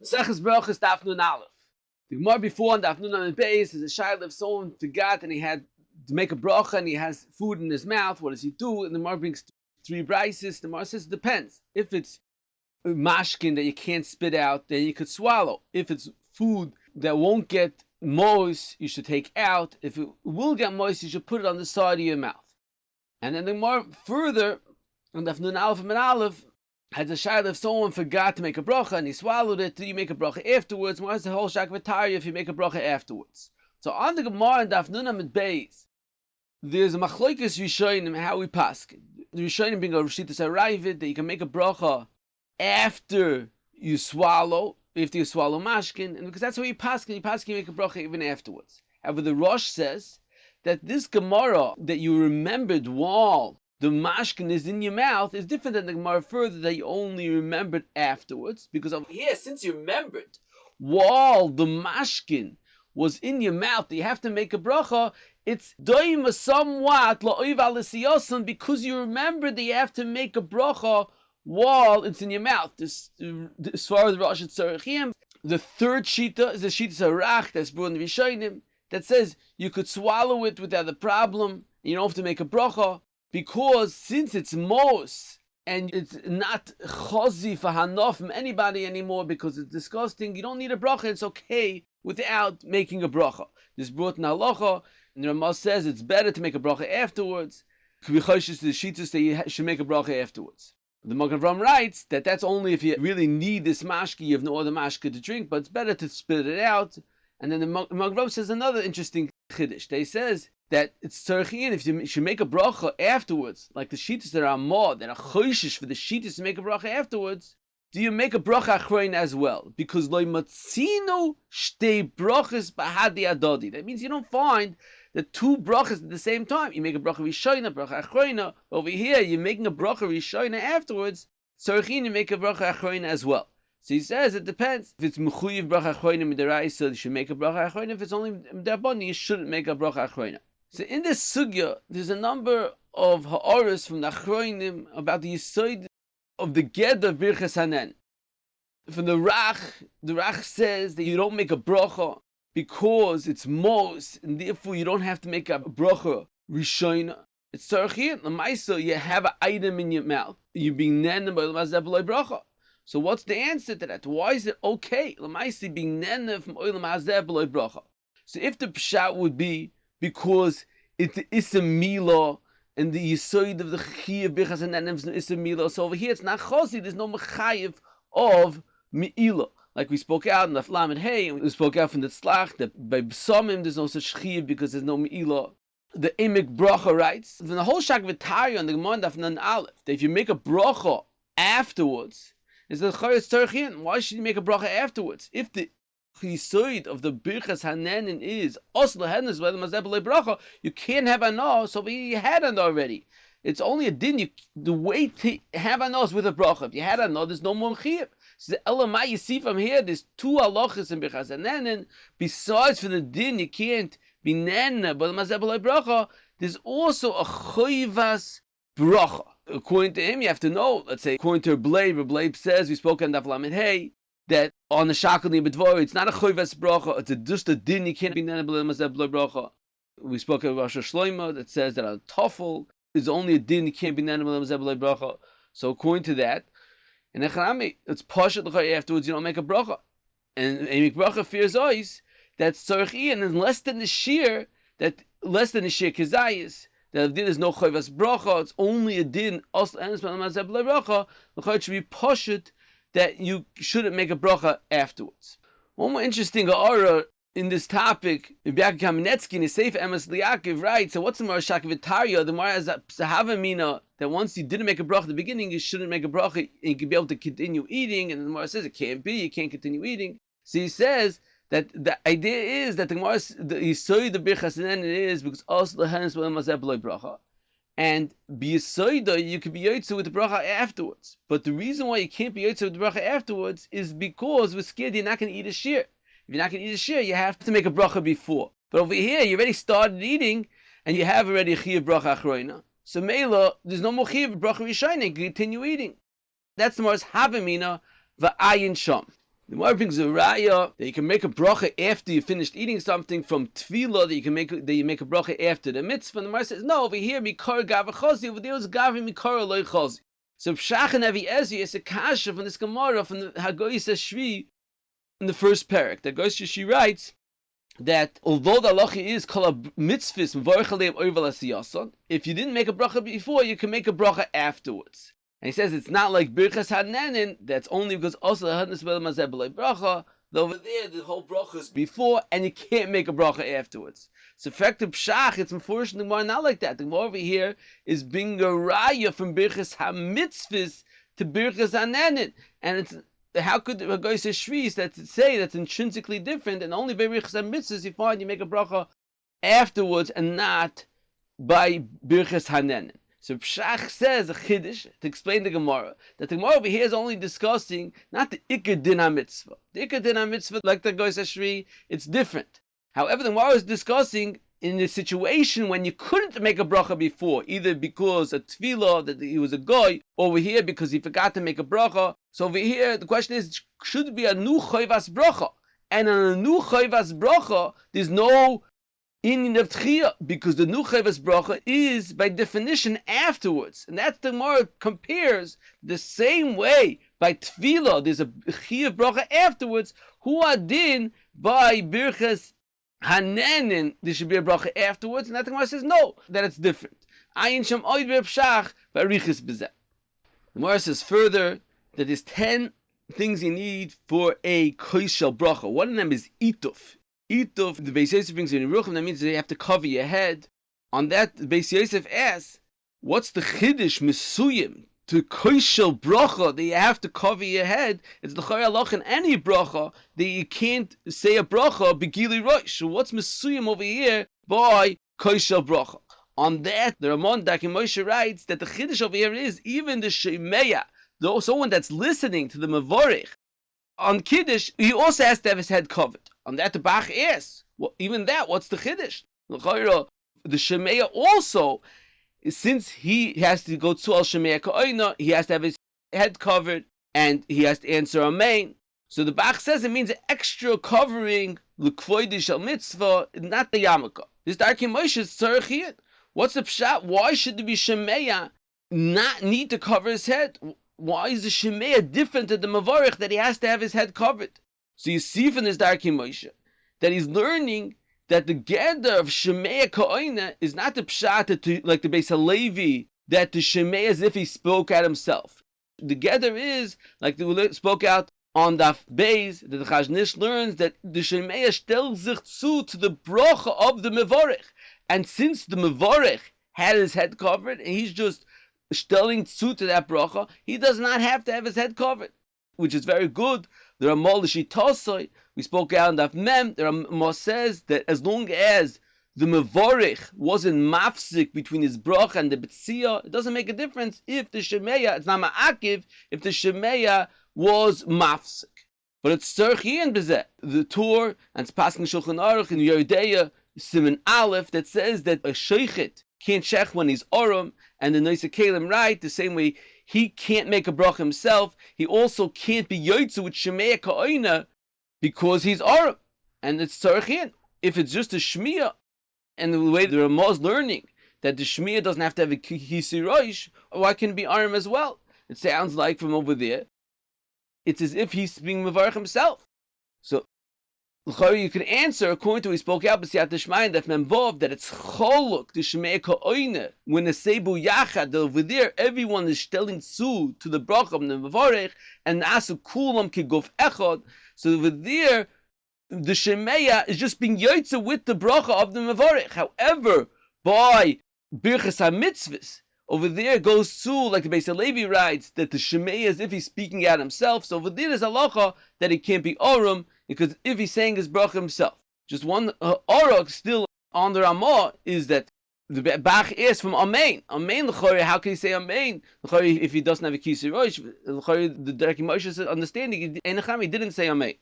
Seches Brachos Daf Nun Aleph. The Gemara before on Daf Nun Aleph Beis is a shayla if someone forgot and he had to make a bracha and he has food in his mouth. What does he do? And the Gemara brings three brises. The Gemara says it depends. If it's mashkin that you can't spit out, then you could swallow. If it's food that won't get moist, you should take out. If it will get moist, you should put it on the side of your mouth. And then the Gemara further on Daf Nun Aleph and Aleph has a shayla if someone forgot to make a bracha and he swallowed it, do you make a bracha afterwards? What's the whole shak v'tarya if you make a bracha afterwards? So on the Gemara and Daf Nun Amid Beis, there's a machlokes rishonim how we paskin. The rishonim bring a rishonah arrived that you can make a bracha after you swallow mashkin, and because that's how you paskin you make a bracha even afterwards. However, the Rosh says that this Gemara that you remembered while the mashkin is in your mouth is different than the Gemara further that you only remembered afterwards, because over here, since you remembered while the mashkin was in your mouth, you have to make a bracha. It's doima somewhat la'oiv alisiyosan because you remember that you have to make a bracha while it's in your mouth. This as far as Rosh Tzarechim, the third shita is the shita sarach that's brought in the Rishonim that says you could swallow it without a problem. You don't have to make a bracha. Because since it's mos and it's not chazi for hanof from anybody anymore because it's disgusting, you don't need a bracha. It's okay without making a bracha. This brought in halacha, and the Ramah says it's better to make a bracha afterwards. K'vichoshes the shitas that you should make a bracha afterwards. The Magen Avraham writes that that's only if you really need this mashki, you have no other mashki to drink, but it's better to spit it out. And then the Magen Avraham says another interesting chiddush. He says that it's tzarichin if you should make a bracha afterwards, like the shitas that are more, that are choishish for the shitas to make a bracha afterwards, do you make a bracha achrein as well? Because lo matzino shtei brachas bahadi adodi. That means you don't find the two brachas at the same time. You make a bracha rishonah, bracha achreina. Over here, you're making a bracha rishonah afterwards. Tzarichin, you make a bracha achrein as well. So he says it depends. If it's mechuyev bracha achreina midaraisa, you should make a bracha achreina. If it's only midarboni, you shouldn't make a bracha achreina. So in this sugya, there's a number of ha'aras from the achroinim about the yisoid of the ged of birchas hanen. From the Rach says that you don't make a bracha because it's mos, and therefore you don't have to make a bracha rishonah. It's tzarechiyat. L'maisa, you have an item in your mouth. You're being nenen by l'mazeh b'loi bracha. So what's the answer to that? Why is it okay? L'maisa being nenen from oil l'mazeh b'loi bracha. So if the pshat would be because it's the Issa Mila and the Yisoid of the Chiyav Birchas and Nenem is no Issa Mila. So over here it's not Chosi, there's no Mechayiv of Me'ila. Like we spoke out in the Flam and Hey, and we spoke out from the Tzlach that by B'samim there's no such Chiyav because there's no Me'ila. The Emek Bracha writes, from the whole Shak V'Tarya on the Gemara Daf Nun Aleph, that if you make a Bracha afterwards, it's the Chayot Tzarechim. Why should you make a Bracha afterwards? If the Chisoid of the Birchas Hanenin is you can't have anah, so you had anah already. It's only a din. The way to have anah is with a bracha. If you had anah, there's no more chiyuv. So the elamai you see from here, there's two halachas in Birchas Hanenin. Besides for the din, you can't be nena, but bracha. There's also a chayvas bracha. According to him, you have to know. Let's say according to Rebleib says we spoke on Daf Lamed Hey, that on the Shakalni B'Dvor, it's not a choives bracha, it's just a din, you can't be nenabel mazeh b'lo bracha. We spoke about Rosh Shlomo that says that on Tofel, it's only a din, you can't be nenabel mazeh b'lo bracha. So according to that, in Echanami, it's pashat l'chay afterwards, you don't make a bracha. And Emek bracha fears ois, that's tzarech and then less than the shear kizayis, that if din is no choives bracha, it's only a din, also ends by mazeh b'lo bracha, l'chay it should be pashat that you shouldn't make a bracha afterwards. One more interesting aura in this topic, Rabbi Kamenetsky in his Sefer Emes Liyakiv writes, so what's the Mara Shak V'Tarya? The Mara has a Sahava Mina that once you didn't make a bracha at the beginning, you shouldn't make a bracha and you can be able to continue eating, and the Mara says it can't be, you can't continue eating. So he says that the idea is that the Gemara, the Yisoid of Birchas Hanenin is because also the Hanes B'Lem Mazeh B'loi bracha. And b'yisoida, you can be yotze with the bracha afterwards. But the reason why you can't be yotze with the bracha afterwards is because we're scared you're not going to eat a shear. If you're not going to eat a shear, you have to make a bracha before. But over here, you already started eating, and you have already a chiyuv bracha achroina. So Mela, there's no more chiyuv bracha rishonah, you can continue eating. That's the most havamina v'ayin sham. The Gemara brings a raya that you can make a bracha after you finished eating something from tefillah, that you make a bracha after the mitzvah. And the Gemara says, no, over here, mikar gav chazi, over there was gav mikar loy chazi. So Pshach and Avi Ezi is a kasha from this Gemara from the Hagoyis Shvi in the first parak. The Hagoyis Shvi writes that although the halacha is kol mitzvahs mevorach aleim oivel asiyason, if you didn't make a bracha before, you can make a bracha afterwards. And he says it's not like birchas hanenin, that's only because also hadnas be'el mazeh bracha. Over there, the whole bracha is before, and you can't make a bracha afterwards. So, effective pshach, it's unfortunately more not like that. The Gemara over here is being a raya from birchas hamitzvahs to birchas hanenin, and it's how could the guy say shvis that say that's intrinsically different, and only by birchas hamitzvahs you find you make a bracha afterwards, and not by birchas hanenin. So Pshach says a chiddush to explain the Gemara that the Gemara over here is only discussing not the ikar din mitzvah. The ikar din mitzvah, like the Goy Shri, it's different. However, the Gemara is discussing in the situation when you couldn't make a bracha before, either because a tefillah that he was a goy, or over here because he forgot to make a bracha. So over here, the question is, should it be a new chayvas bracha? And on a new chayvas bracha, there's no in of tchiyah, because the new chayvas bracha is by definition afterwards, and that's the Gemara compares the same way by tefillah. There's a chiyah bracha afterwards. Who adin by birchas hanenin? There should be a bracha afterwards, and that the Gemara says no, that it's different. Ayin sham oid b'pshach b'arichis b'zeh. The Gemara says further that there's 10 things you need for a koshel bracha. One of them is ituf. Ituf, the Beis Yosef brings in Ruchim, that means that you have to cover your head. On that, the Beis Yosef asks, what's the chiddush mesuyim to koshel bracha that you have to cover your head? It's the chayah loch in any bracha that you can't say a bracha begili rosh. So what's mesuyim over here by koshel bracha? On that, the Ramon Dakim Moshe writes that the chiddush over here is even the shemeya, though someone that's listening to the mevorich on kiddush, he also has to have his head covered. On that, the Bach asks, well, even that, what's the chiddush? The shemeya also, since he has to go to al shemeya ka'oina, he has to have his head covered, and he has to answer amen. So the Bach says it means an extra covering l'kvoidi shel mitzvah, not the yarmulke. This Darkei Moshe is tzarich. What's the pshat? Why should there be shemeya not need to cover his head? Why is the shemeya different than the mavarich that he has to have his head covered? So you see from this Darkei Moshe that he's learning that the gather of shemeya ka'oina is not the pshat like the Beis Halevi, that the shemeya as if he spoke out himself. The gather is like we spoke out on Daf Beis, that the Chaznish learns that the shemeya stellt sich zu to the bracha of the mevarich, and since the mevarich had his head covered and he's just stelling zu to that bracha, he does not have to have his head covered, which is very good. The Ramah L'Shitosai, we spoke out in Daf Mem, the Ramah says that as long as the mevorich wasn't mafsik between his bracha and the betzia, it doesn't make a difference if the shemeya, it's not ma'akiv, if the shemeya was mafsik. But it's tzarchian b'zeh. The Torah, and it's passing Shulchan Aruch in Yeridea, Siman Aleph, that says that a sheichet can't shech when he's orum, and the Noisei Kalim right, the same way he can't make a bracha himself, he also can't be yotze with shemeya ka'oina because he's orum, and it's tzarchian. If it's just a shmiya, and the way the Ramah is learning that the shmiya doesn't have to have a kisi roish, why can it be orum as well? It sounds like from over there, it's as if he's being mevarich himself. So you can answer according to what he spoke out b'siyat d'shmayim that memvov that it's choluk the shemeya ka'oina when the sebu yachad over there everyone is telling zu to the bracha of the mevarich and asu kulam kiguf echad. So over there the shemeya is just being yotze with the bracha of the mevarich. However, by birchas hamitzvahs over there goes to, like the Beis Halevi writes, that the shemeya is if he's speaking out himself. So over there is halacha that it can't be orum, because if he's saying his bracha himself. Just one orok still on the Ramah is that the Bach is from amen. Amen l'chori, how can he say amen? L'chori, if he doesn't have a kisi rosh, l'chori, the Darkei Moshe understanding, he didn't say amen.